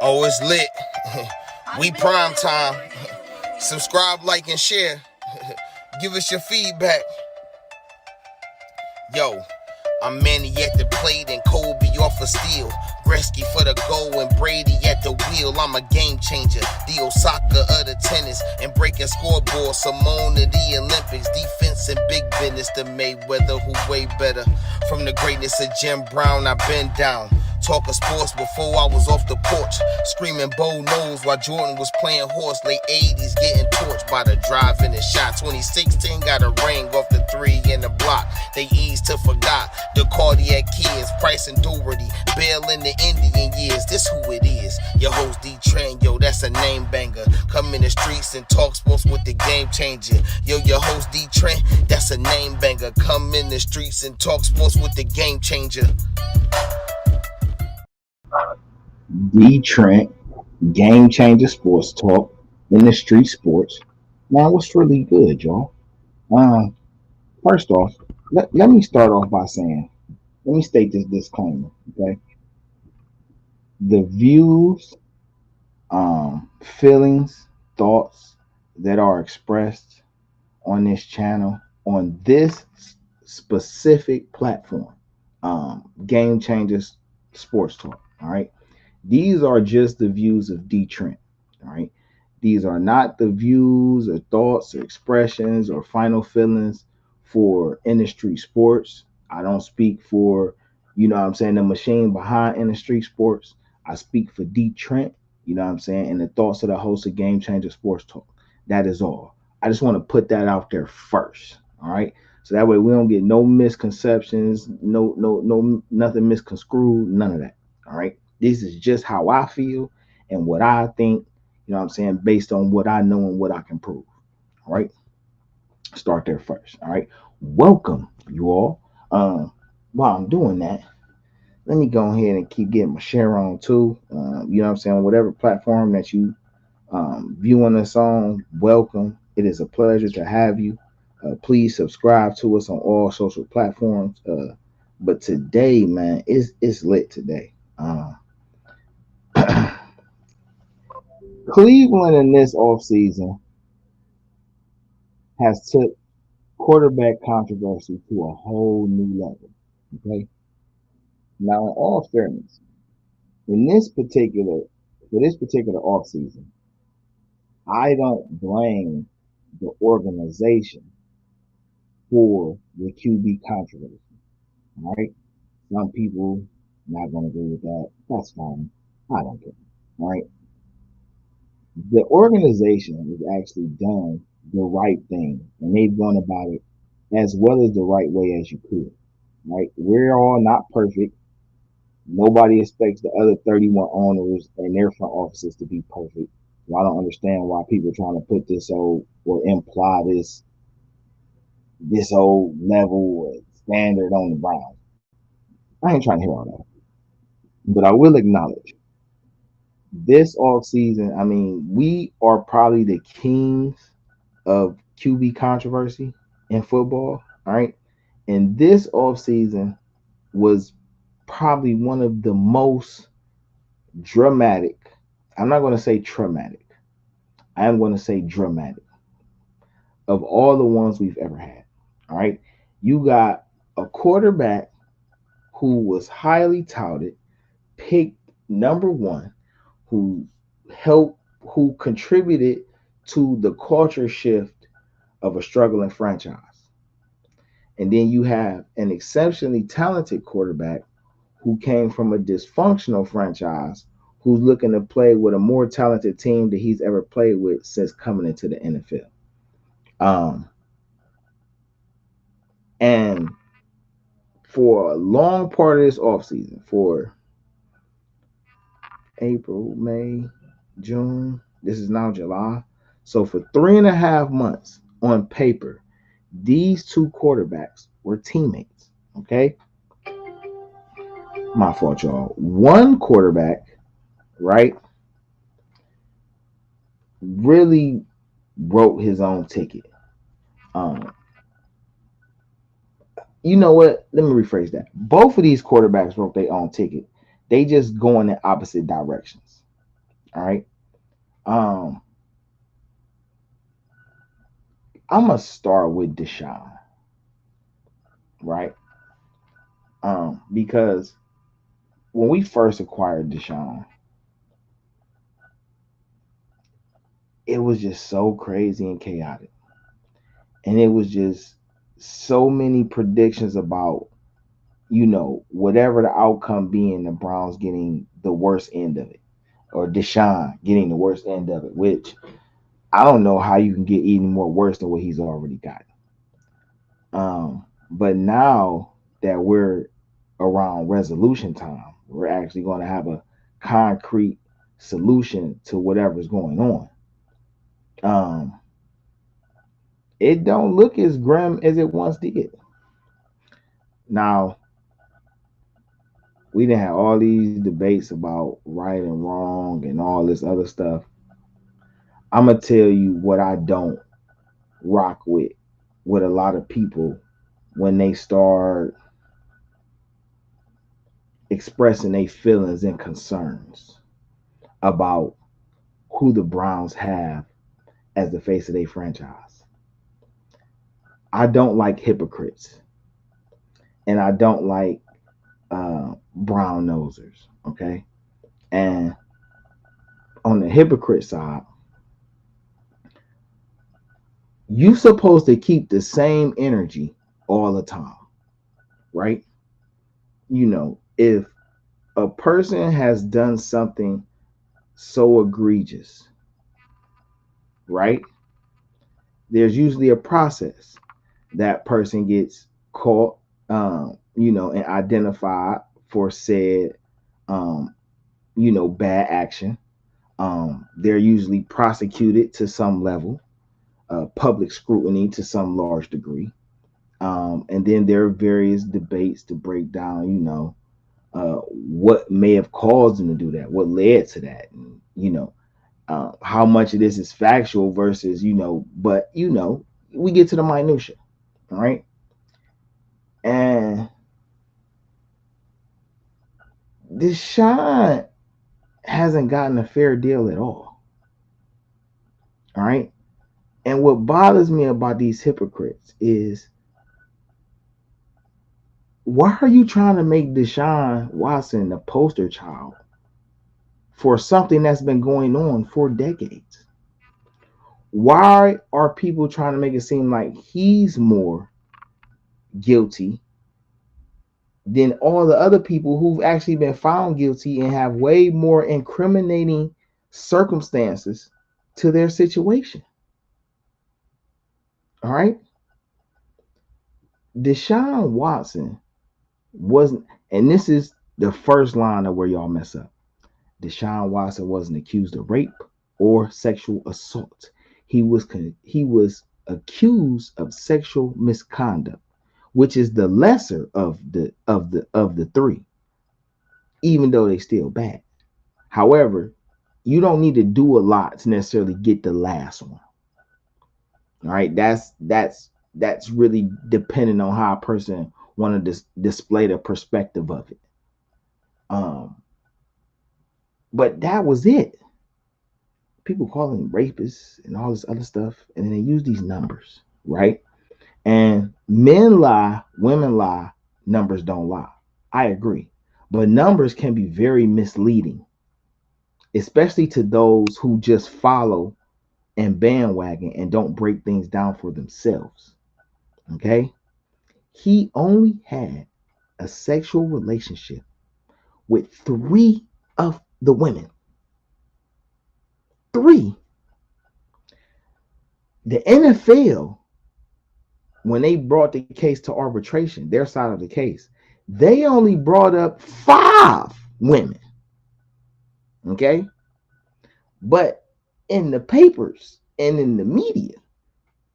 Oh, it's lit. We prime time. Subscribe, like, and share. Give us your feedback. Yo, I'm Manny at the plate and Kobe off a steal. Gretzky for the goal and Brady at the wheel. I'm a game changer, the Osaka of the tennis. And breaking scoreboard, Simone of the Olympics. Defense and big business, the Mayweather who way better. From the greatness of Jim Brown, I've been down. Talking sports before I was off the porch. Screaming Bo knows while Jordan was playing horse. Late 80s getting torched by the drive and the shot. 2016 got a ring off the 3 in the block. They eased to forgot the cardiac kids. Price and Doherty, Bell in the Indian years. This who it is. Your host DeeTrynt, yo, that's a name banger. Come in the streets and talk sports with the game changer. Yo, your host DeeTrynt, that's a name banger. Come in the streets and talk sports with the game changer. DeeTrynt, Game Changer Sports Talk in the Street Sports. Man, what's really good, y'all? First off, let me start off by saying, let me state this disclaimer, okay? The views, feelings, thoughts that are expressed on this channel, on this specific platform, Game Changers Sports Talk, all right? These are just the views of DeeTrynt, all right? These are not the views or thoughts or expressions or final feelings for InDaStreetzSportz. I don't speak for, the machine behind InDaStreetzSportz. I speak for DeeTrynt, and the thoughts of the host of Game Changer Sports Talk. That is all. I just want to put that out there first, all right? So that way we don't get no misconceptions, no nothing misconstrued, none of that, all right? This is just how I feel and what I think, based on what I know and what I can prove. All right. Start there first. All right. Welcome, you all. While I'm doing that, let me go ahead and keep getting my share on too. Whatever platform that you viewing us on, welcome. It is a pleasure to have you. Please subscribe to us on all social platforms. But today, man, it's lit today. Cleveland in this offseason has took quarterback controversy to a whole new level. Okay. Now, in all fairness, for this particular offseason, I don't blame the organization for the QB controversy. All right. Some people not gonna agree with that. That's fine. I don't care. All right. The organization has actually done the right thing, and they've gone about it as well as the right way as you could. Right? We're all not perfect. Nobody expects the other 31 owners and their front offices to be perfect. So I don't understand why people are trying to put this old or imply this old level standard on the Browns. I ain't trying to hear all that. But I will acknowledge this off season, we are probably the kings of QB controversy in football. All right. And this offseason was probably one of the most dramatic. I'm not going to say traumatic. I am going to say dramatic of all the ones we've ever had. All right. You got a quarterback who was highly touted, picked number one, who contributed to the culture shift of a struggling franchise. And then you have an exceptionally talented quarterback who came from a dysfunctional franchise who's looking to play with a more talented team that he's ever played with since coming into the NFL. And for a long part of this offseason, for April, May, June, this is now July. So for 3.5 months on paper, these two quarterbacks were teammates. Okay. My fault, y'all. One quarterback, right, really wrote his own ticket. You know what? Let me rephrase that. Both of these quarterbacks wrote their own ticket. They just go in the opposite directions. All right. Um, I'm gonna start with Deshaun, right? Because when we first acquired Deshaun, it was just so crazy and chaotic. And it was just so many predictions about, whatever the outcome being, the Browns getting the worst end of it, or Deshaun getting the worst end of it, which I don't know how you can get any more worse than what he's already got. But now that we're around resolution time, we're actually going to have a concrete solution to whatever's going on. Um, it don't look as grim as it once did. Now, we didn't have all these debates about right and wrong and all this other stuff. I'm gonna tell you what I don't rock with a lot of people when they start expressing their feelings and concerns about who the Browns have as the face of their franchise. I don't like hypocrites, and I don't like brown nosers. Okay, and on the hypocrite side, you supposed to keep the same energy all the time, right? If a person has done something so egregious, right? There's usually a process. That person gets caught, and identified for said, um, bad action. They're usually prosecuted to some level, public scrutiny to some large degree. And then there are various debates to break down, what may have caused them to do that, what led to that, and, how much of this is factual versus, but, we get to the minutia, all right? And Deshaun hasn't gotten a fair deal at all right? And what bothers me about these hypocrites is, why are you trying to make Deshaun Watson the poster child for something that's been going on for decades? Why are people trying to make it seem like he's more guilty than all the other people who've actually been found guilty and have way more incriminating circumstances to their situation? All right. Deshaun Watson wasn't, and this is the first line of where y'all mess up. Deshaun Watson wasn't accused of rape or sexual assault. He was accused of sexual misconduct, which is the lesser of the three, even though they still bad. However, you don't need to do a lot to necessarily get the last one. All right, that's really depending on how a person want to display the perspective of it. Um, but that was it. People call him rapists and all this other stuff, and then they use these numbers, right? And men lie, women lie, numbers don't lie. I agree. But numbers can be very misleading, especially to those who just follow and bandwagon and don't break things down for themselves. Okay? He only had a sexual relationship with 3 of the women. 3. The NFL, when they brought the case to arbitration, their side of the case, they only brought up 5 women. Okay? But in the papers and in the media,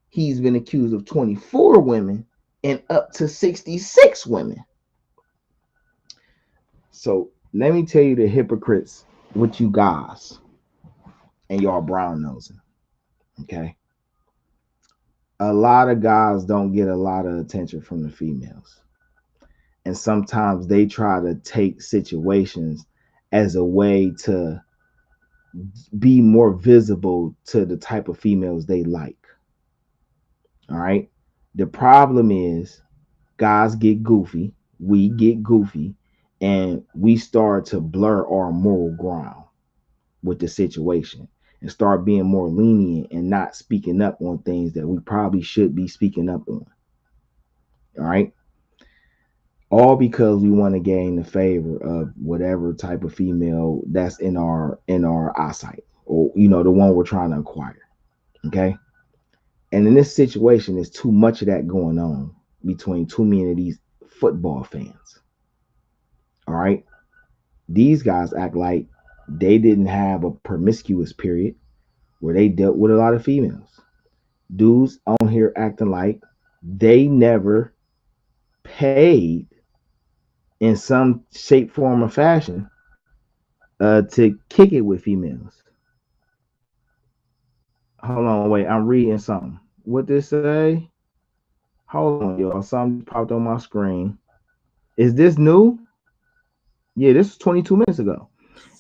he's been accused of 24 women and up to 66 women. So let me tell you the hypocrites with you guys and y'all brown nosing. Okay? A lot of guys don't get a lot of attention from the females. And sometimes they try to take situations as a way to be more visible to the type of females they like. All right. The problem is guys get goofy, we get goofy, and we start to blur our moral ground with the situation and start being more lenient and not speaking up on things that we probably should be speaking up on. All right. All because we want to gain the favor of whatever type of female that's in our eyesight, or the one we're trying to acquire. Okay. And in this situation, there's too much of that going on between too many of these football fans. All right. These guys act like they didn't have a promiscuous period where they dealt with a lot of females. Dudes on here acting like they never paid in some shape, form, or fashion to kick it with females. Hold on, wait, I'm reading something. What this say? Hold on, y'all. Something popped on my screen. Is this new? Yeah, this was 22 minutes ago.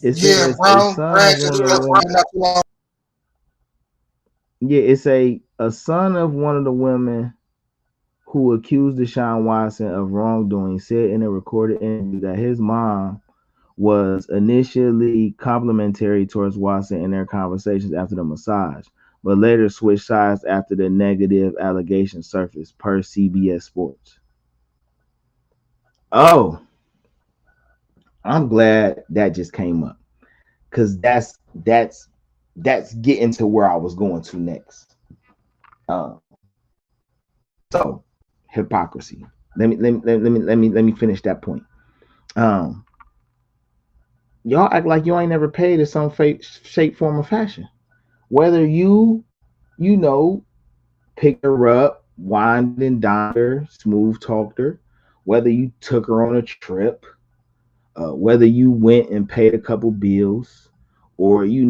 It Yeah, says a Brown, son Brad of just one of the put women. not too long. Yeah, it's a son of one of the women who accused Deshaun Watson of wrongdoing said in a recorded interview that his mom was initially complimentary towards Watson in their conversations after the massage, but later switched sides after the negative allegations surfaced, per CBS Sports. Oh, I'm glad that just came up because that's getting to where I was going to next. Um, so hypocrisy. Let me finish that point. Um, y'all act like you ain't never paid in some shape, form, or fashion. Whether you know, picked her up, wined and dined her, smooth talked her, whether you took her on a trip, whether you went and paid a couple bills, or you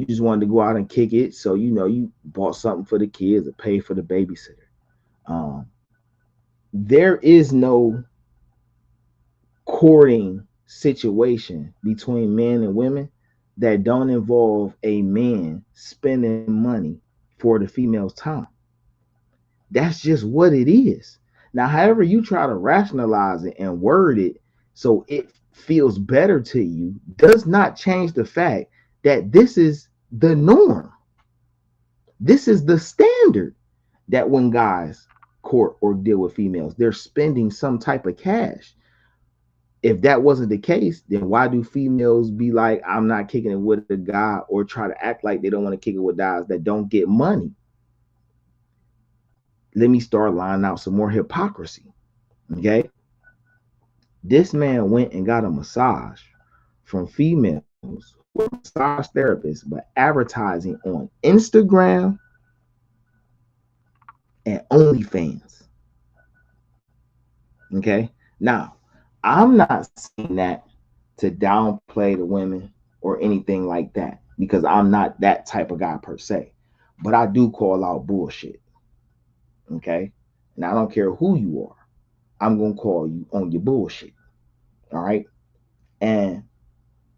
just wanted to go out and kick it, so you bought something for the kids or paid for the babysitter. Um, there is no courting situation between men and women that don't involve a man spending money for the female's time. That's just what it is. Now, however you try to rationalize it and word it so it feels better to you does not change the fact that this is the norm. This is the standard, that when guys court or deal with females, they're spending some type of cash. If that wasn't the case, then why do females be like, I'm not kicking it with a guy, or try to act like they don't want to kick it with guys that don't get money? Let me start lining out some more hypocrisy. Okay. This man went and got a massage from females who are massage therapists, but advertising on Instagram and OnlyFans. Okay. Now, I'm not saying that to downplay the women or anything like that, because I'm not that type of guy per se. But I do call out bullshit. Okay. And I don't care who you are. I'm going to call you on your bullshit. All right. And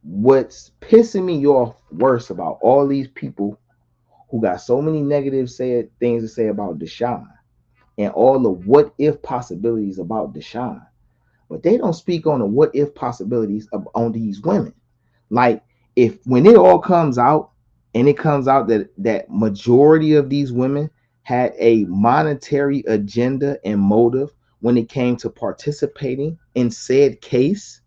what's pissing me off worse about all these people who got so many negative things to say about Deshaun and all the what if possibilities about Deshaun, but they don't speak on the what if possibilities on these women. Like, if when it all comes out, and it comes out that majority of these women had a monetary agenda and motive when it came to participating in said case,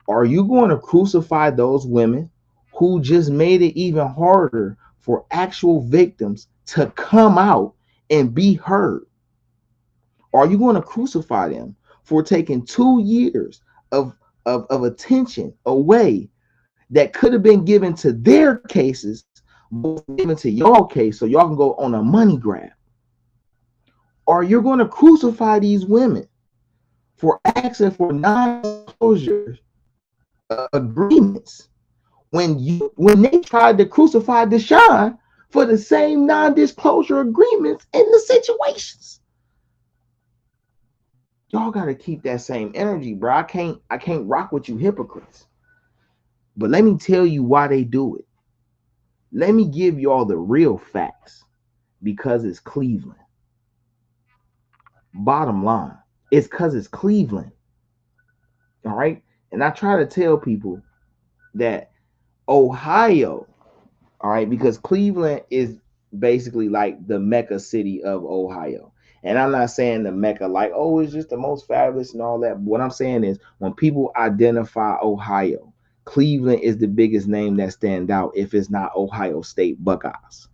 are you going to crucify those women who just made it even harder for actual victims to come out and be heard? Are you going to crucify them for taking 2 years of attention away that could have been given to their cases, given to y'all case, so y'all can go on a money grab? Or you're going to crucify these women for asking for non-disclosure agreements when they tried to crucify Deshaun for the same non-disclosure agreements in the situations? Y'all got to keep that same energy, bro. I can't rock with you hypocrites. But let me tell you why they do it. Let me give you all the real facts. Because it's Cleveland. Bottom line, it's because it's Cleveland. All right. And I try to tell people that Ohio, all right, because Cleveland is basically like the Mecca city of Ohio. And I'm not saying the Mecca like, oh, it's just the most fabulous and all that. But what I'm saying is when people identify Ohio, Cleveland is the biggest name that stand out if it's not Ohio State Buckeyes.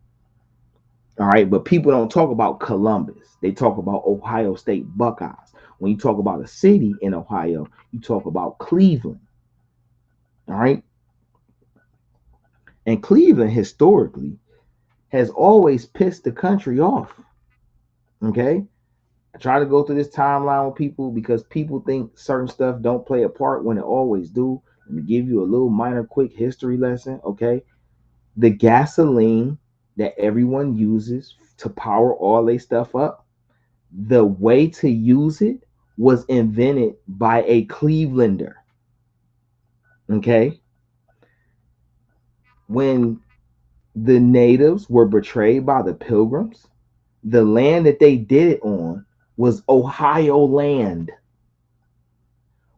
All right, but people don't talk about Columbus. They talk about Ohio State Buckeyes. When you talk about a city in Ohio, you talk about Cleveland. All right. And Cleveland historically has always pissed the country off. Okay. I try to go through this timeline with people because people think certain stuff don't play a part when it always do. Let me give you a little minor quick history lesson. Okay. The gasoline that everyone uses to power all their stuff up, the way to use it was invented by a Clevelander. Okay. When the natives were betrayed by the pilgrims, the land that they did it on was Ohio land.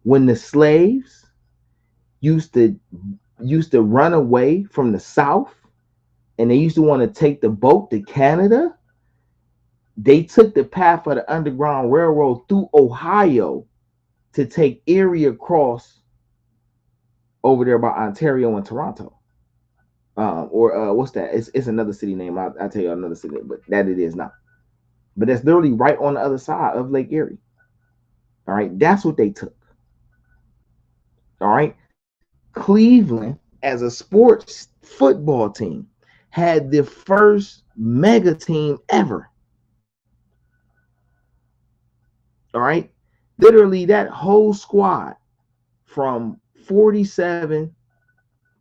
When the slaves used to run away from the South and they used to want to take the boat to Canada, they took the path of the Underground Railroad through Ohio to take Erie across over there by Ontario and Toronto. Or what's that? It's another city name. I'll tell you another city, but that it is not. But that's literally right on the other side of Lake Erie. All right, that's what they took. All right, Cleveland as a sports football team had the first mega team ever. All right, literally that whole squad from 47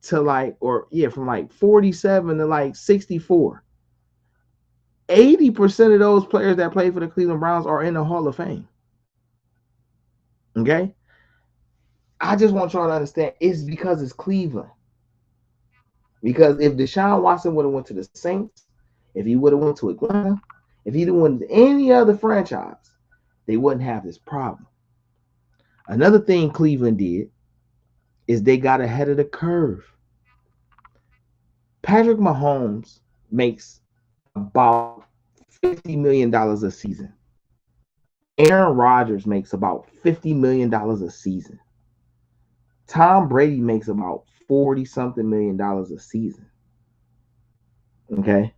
to from like 47 to like 64. 80% of those players that play for the Cleveland Browns are in the Hall of Fame. Okay? I just want y'all to understand it's because it's Cleveland. Because if Deshaun Watson would have went to the Saints, if he would have went to Atlanta, if he went to any other franchise, they wouldn't have this problem. Another thing Cleveland did is they got ahead of the curve. Patrick Mahomes makes about $50 million a season. Aaron Rodgers makes about $50 million a season. Tom Brady makes about 40-something million dollars a season. Okay?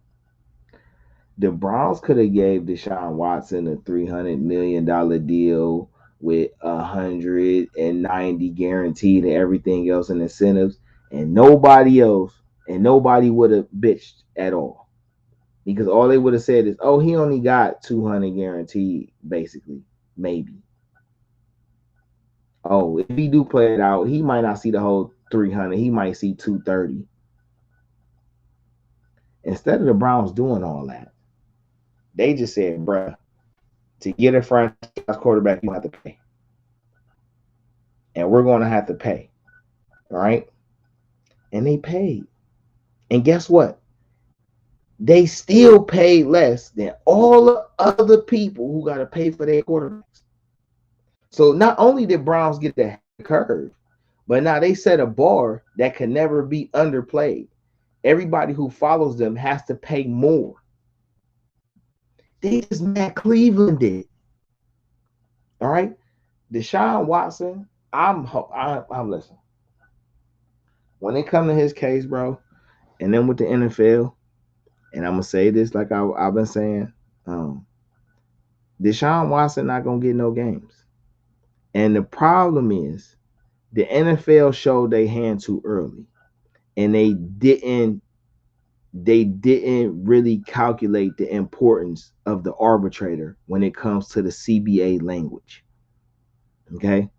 The Browns could have gave Deshaun Watson a $300 million deal with 190 guaranteed and everything else in incentives, and nobody would have bitched at all. Because all they would have said is, oh, he only got 200 guaranteed, basically. Maybe. Oh, if he do play it out, he might not see the whole 300. He might see 230. Instead of the Browns doing all that, they just said, bruh, to get a franchise quarterback, you have to pay. And we're going to have to pay. All right? And they paid. And guess what? They still paid less than all the other people who got to pay for their quarterbacks. So not only did Browns get the curve, but now they set a bar that can never be underplayed. Everybody who follows them has to pay more. They just mad Cleveland did. All right, Deshaun Watson. I'm listening. When it come to his case, bro, and then with the NFL, and I'm gonna say this like I've been saying, Deshaun Watson not gonna get no games. And the problem is the NFL showed their hand too early, and they didn't really calculate the importance of the arbitrator when it comes to the CBA language. Okay?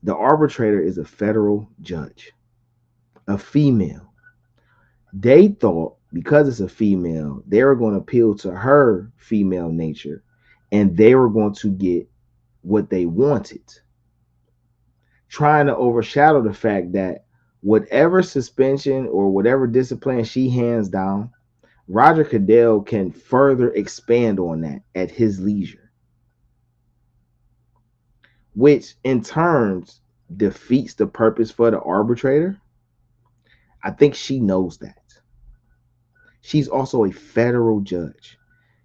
The arbitrator is a federal judge, a female. They thought because it's a female, they were going to appeal to her female nature and they were going to get what they wanted. trying to overshadow the fact that whatever suspension or whatever discipline she hands down, Roger Goodell can further expand on that at his leisure, which in turns defeats the purpose for the arbitrator. I think she knows that. She's also a federal judge.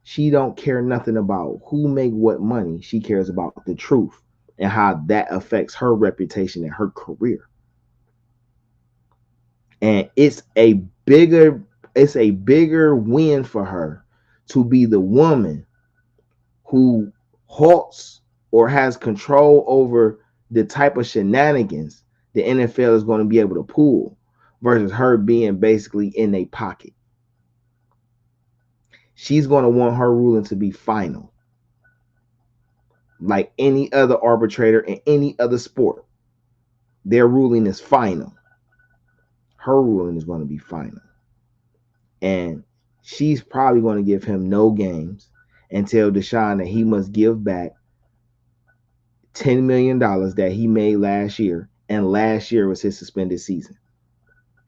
She don't care nothing about who make what money. She cares about the truth and how that affects her reputation and her career. And it's a bigger win for her to be the woman who halts or has control over the type of shenanigans the NFL is going to be able to pull versus her being basically in a pocket. She's going to want her ruling to be final, like any other arbitrator in any other sport. Their ruling is final. Her ruling is going to be final. And she's probably going to give him no games and tell Deshaun that he must give back $10 million that he made last year. And last year was his suspended season.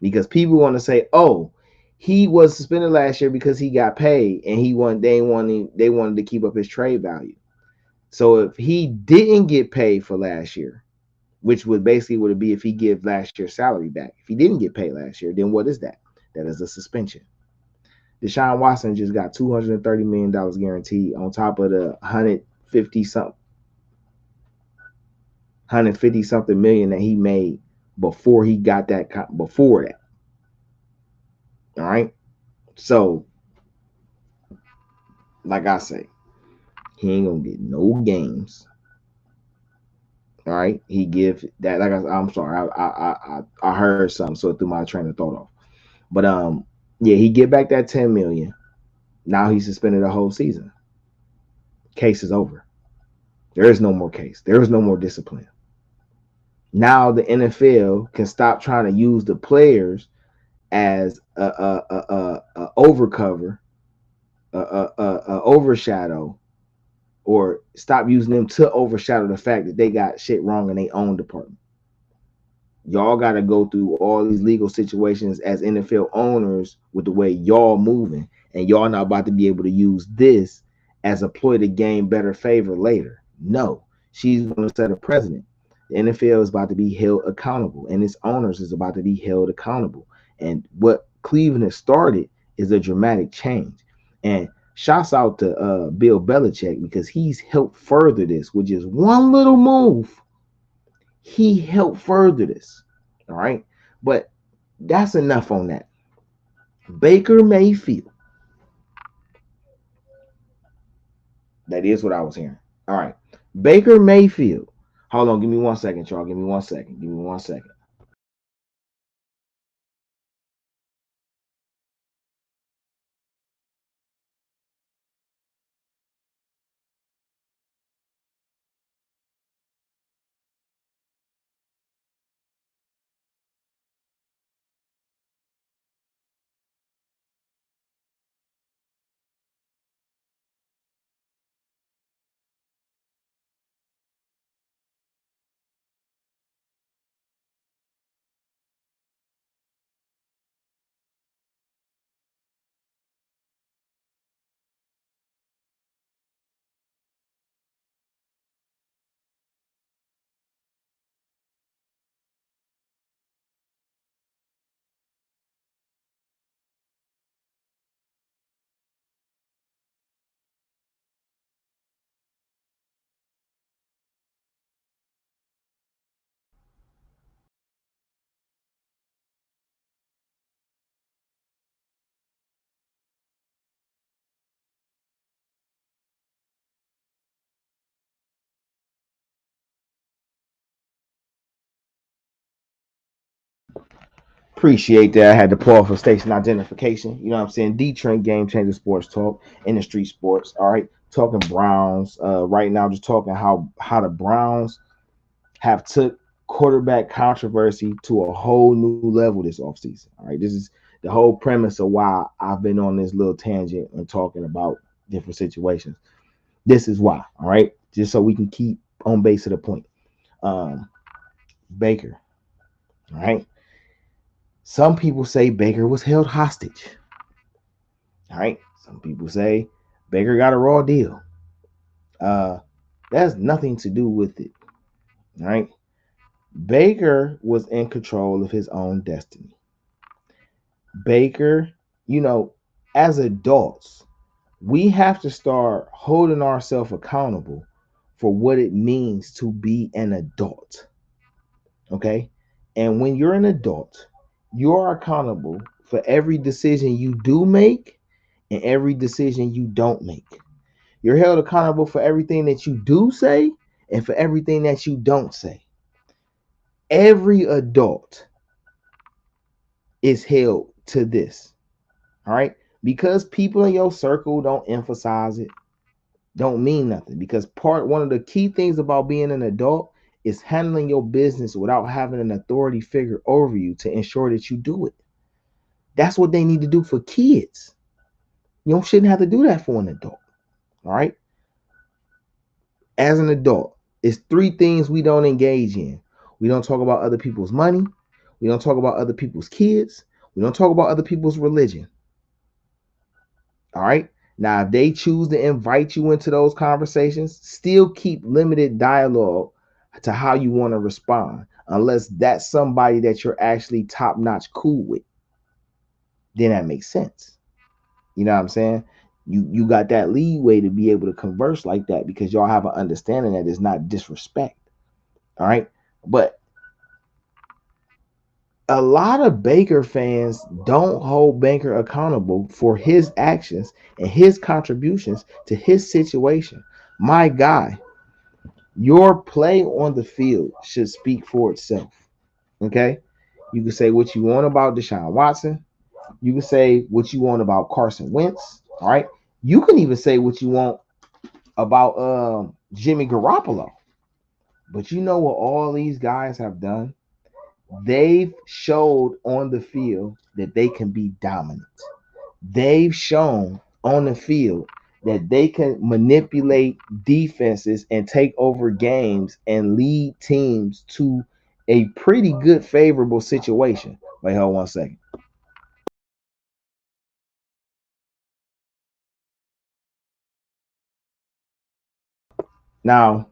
Because people want to say, oh, he was suspended last year because he got paid and they wanted to keep up his trade value. So if he didn't get paid for last year, which would be if he give last year's salary back. If he didn't get paid last year, then what is that? That is a suspension. Deshaun Watson just got $230 million guaranteed on top of the 150 something million that he made before he got before that. All right. So, like I say, he ain't gonna get no games. All right. He give that I'm sorry. I heard something, so it threw my train of thought off. But yeah, he get back that 10 million. Now he's suspended the whole season. Case is over. There is no more case. There is no more discipline. Now the NFL can stop trying to use the players as a overcover, a overshadow, or stop using them to overshadow the fact that they got shit wrong in their own department. Y'all got to go through all these legal situations as NFL owners with the way y'all moving, and y'all not about to be able to use this as a ploy to gain better favor later. No, she's going to set a precedent. The NFL is about to be held accountable, and its owners is about to be held accountable. And what Cleveland has started is a dramatic change. And shouts out to Bill Belichick, because he's helped further this with just one little move. He helped further this. All right. But that's enough on that. Baker Mayfield. That is what I was hearing. All right. Baker Mayfield. Hold on. Give me 1 second, y'all. Give me 1 second. Give me 1 second. Appreciate that. I had to pause for station identification. You know what I'm saying? DeeTrynt, Game Changer Sports Talk, InDaStreetzSportz. All right. Talking Browns. Right now, just talking how the Browns have took quarterback controversy to a whole new level this offseason. All right. This is the whole premise of why I've been on this little tangent and talking about different situations. This is why. All right. Just so we can keep on base of the point. Baker, right? Some people say Baker was held hostage, right? Some people say Baker got a raw deal. That has nothing to do with it, right? Baker was in control of his own destiny. Baker, you know, as adults, we have to start holding ourselves accountable for what it means to be an adult. Okay. And when you're an adult, you are accountable for every decision you do make and every decision you don't make. You're held accountable for everything that you do say and for everything that you don't say. Every adult is held to this. All right. Because people in your circle don't emphasize it, don't mean nothing. Because one of the key things about being an adult is handling your business without having an authority figure over you to ensure that you do it. That's what they need to do for kids. You shouldn't have to do that for an adult. All right. As an adult, it's three things we don't engage in. We don't talk about other people's money. We don't talk about other people's kids. We don't talk about other people's religion. All right. Now, if they choose to invite you into those conversations, still keep limited dialogue to how you want to respond, unless that's somebody that you're actually top notch cool with. Then that makes sense. You know what I'm saying? You got that leeway to be able to converse like that because y'all have an understanding that it's not disrespect. All right. But a lot of Baker fans don't hold Baker accountable for his actions and his contributions to his situation. My guy, your play on the field should speak for itself. Okay? You can say what you want about Deshaun Watson. You can say what you want about Carson Wentz. All right. You can even say what you want about Jimmy Garoppolo. But you know what all these guys have done? They've showed on the field that they can be dominant. They've shown on the field that they can manipulate defenses and take over games and lead teams to a pretty good favorable situation. Wait, hold 1 second. Now,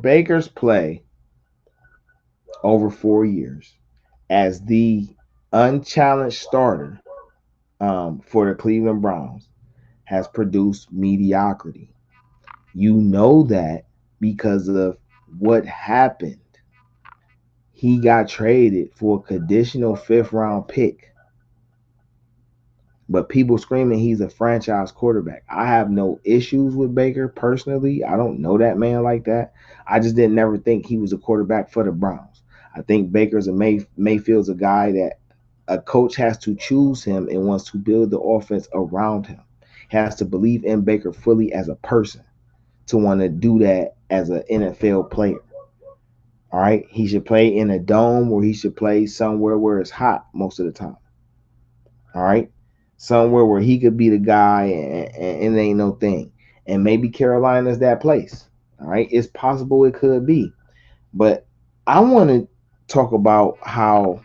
Baker's play over 4 years as the unchallenged starter for the Cleveland Browns has produced mediocrity. You know that because of what happened. He got traded for a conditional fifth round pick. But people screaming he's a franchise quarterback. I have no issues with Baker personally. I don't know that man like that. I just didn't never think he was a quarterback for the Browns. I think Baker's a Mayfield's a guy that a coach has to choose him and wants to build the offense around him. He has to believe in Baker fully as a person to want to do that as an NFL player. All right. He should play in a dome or he should play somewhere where it's hot most of the time. All right. Somewhere where he could be the guy and it ain't no thing. And maybe Carolina's that place. All right. It's possible it could be. But I want to talk about how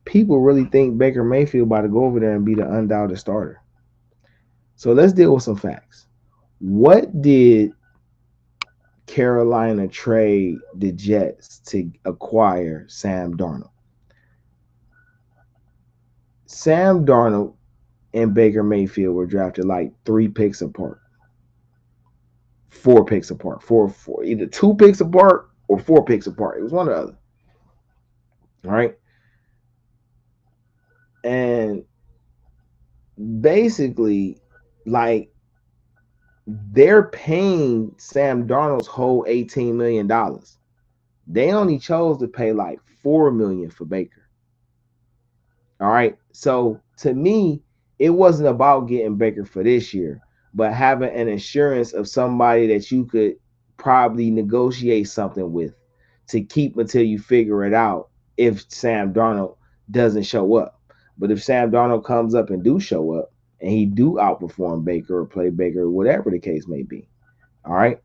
people really think Baker Mayfield about to go over there and be the undoubted starter. So let's deal with some facts. What did Carolina trade the Jets to acquire Sam Darnold? Sam Darnold and Baker Mayfield were drafted like 3 picks apart, 4 picks apart, either 2 picks apart or 4 picks apart. It was one or the other. All right. And basically, like, they're paying Sam Darnold's whole $18 million. They only chose to pay like $4 million for Baker. All right. So to me, it wasn't about getting Baker for this year, but having an assurance of somebody that you could probably negotiate something with to keep until you figure it out if Sam Darnold doesn't show up. But if Sam Darnold comes up and do show up and he do outperform Baker or play Baker, whatever the case may be, all right,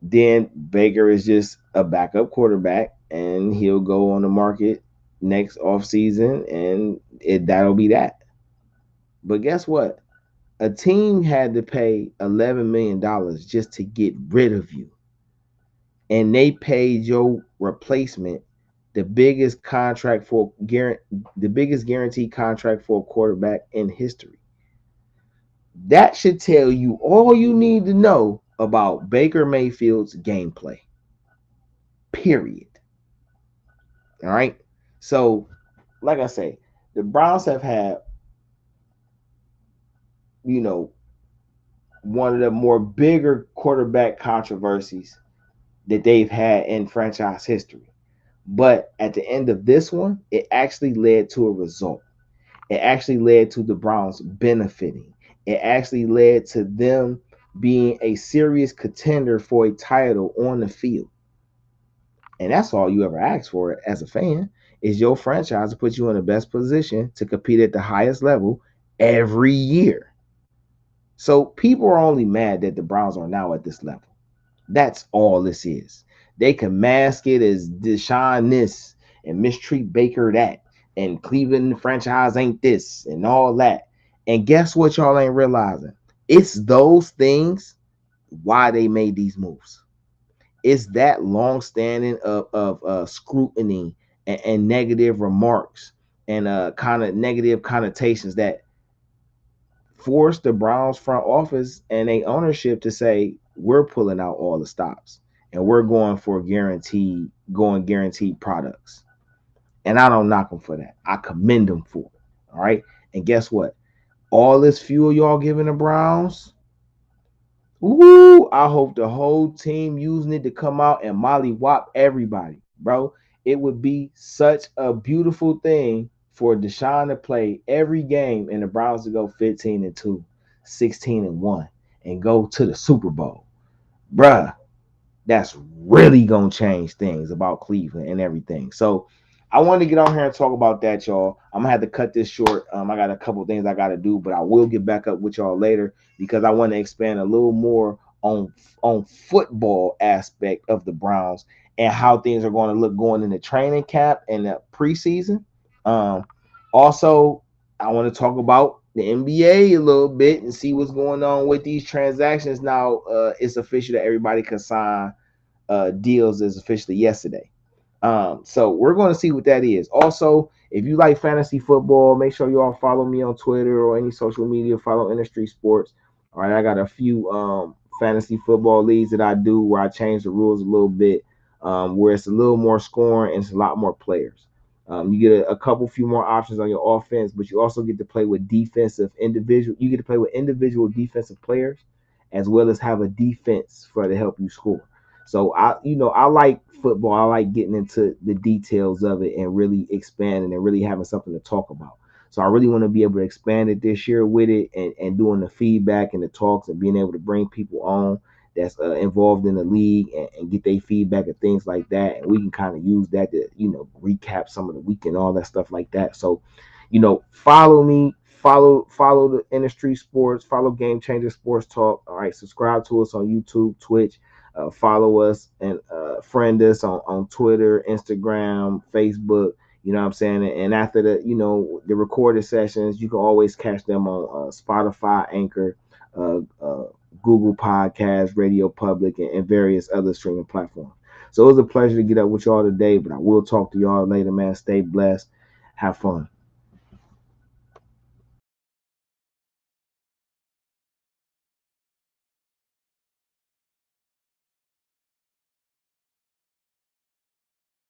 then Baker is just a backup quarterback, and he'll go on the market next offseason, and that'll be that. But guess what? A team had to pay $11 million just to get rid of you, and they paid your replacement the biggest the biggest guaranteed contract for a quarterback in history. That should tell you all you need to know about Baker Mayfield's gameplay. Period. All right. So, like I say, the Browns have had, you know, one of the more bigger quarterback controversies that they've had in franchise history. But at the end of this one, it actually led to a result. It actually led to the Browns benefiting. It actually led to them being a serious contender for a title on the field. And that's all you ever ask for as a fan, is your franchise to put you in the best position to compete at the highest level every year. So people are only mad that the Browns are now at this level. That's all this is. They can mask it as Deshaun this and mistreat Baker that, and Cleveland franchise ain't this and all that. And guess what y'all ain't realizing? It's those things why they made these moves. It's that long standing of scrutiny and negative remarks and kind of negative connotations that forced the Browns front office and a ownership to say, we're pulling out all the stops and we're going for guaranteed products. And I don't knock them for that. I commend them for it. All right. And guess what? All this fuel y'all giving the Browns, I hope the whole team using it to come out and mollywop everybody, bro. It would be such a beautiful thing for Deshaun to play every game and the Browns to go 15-2, 16-1, and go to the Super Bowl. Bruh, that's really gonna change things about Cleveland and everything. So I wanted to get on here and talk about that, y'all. I'm gonna have to cut this short. I got a couple things I gotta do, but I will get back up with y'all later because I want to expand a little more on football aspect of the Browns and how things are going to look going in the training camp and the preseason. Also, I want to talk about the NBA a little bit and see what's going on with these transactions. Now, it's official that everybody can sign deals is officially yesterday. So we're going to see what that is. Also, if you like fantasy football, make sure you all follow me on Twitter or any social media. Follow InDaStreetzSportz. All right, I got a few fantasy football leagues that I do where I change the rules a little bit, where it's a little more scoring and it's a lot more players. You get a couple few more options on your offense, but you also get to play with You get to play with individual defensive players, as well as have a defense to help you score. So I like football. I like getting into the details of it and really expanding and really having something to talk about. So I really want to be able to expand it this year with it and doing the feedback and the talks and being able to bring people on that's involved in the league and get their feedback and things like that. And we can kind of use that to, recap some of the week and all that stuff like that. So, follow me, follow the InDaStreetzSportz, follow Game Changer Sports Talk. All right, subscribe to us on YouTube, Twitch. Follow us and friend us on Twitter, Instagram, Facebook. You know what I'm saying? And after the recorded sessions, you can always catch them on Spotify, Anchor, Google Podcasts, Radio Public, and various other streaming platforms. So it was a pleasure to get up with y'all today, but I will talk to y'all later, man. Stay blessed. Have fun.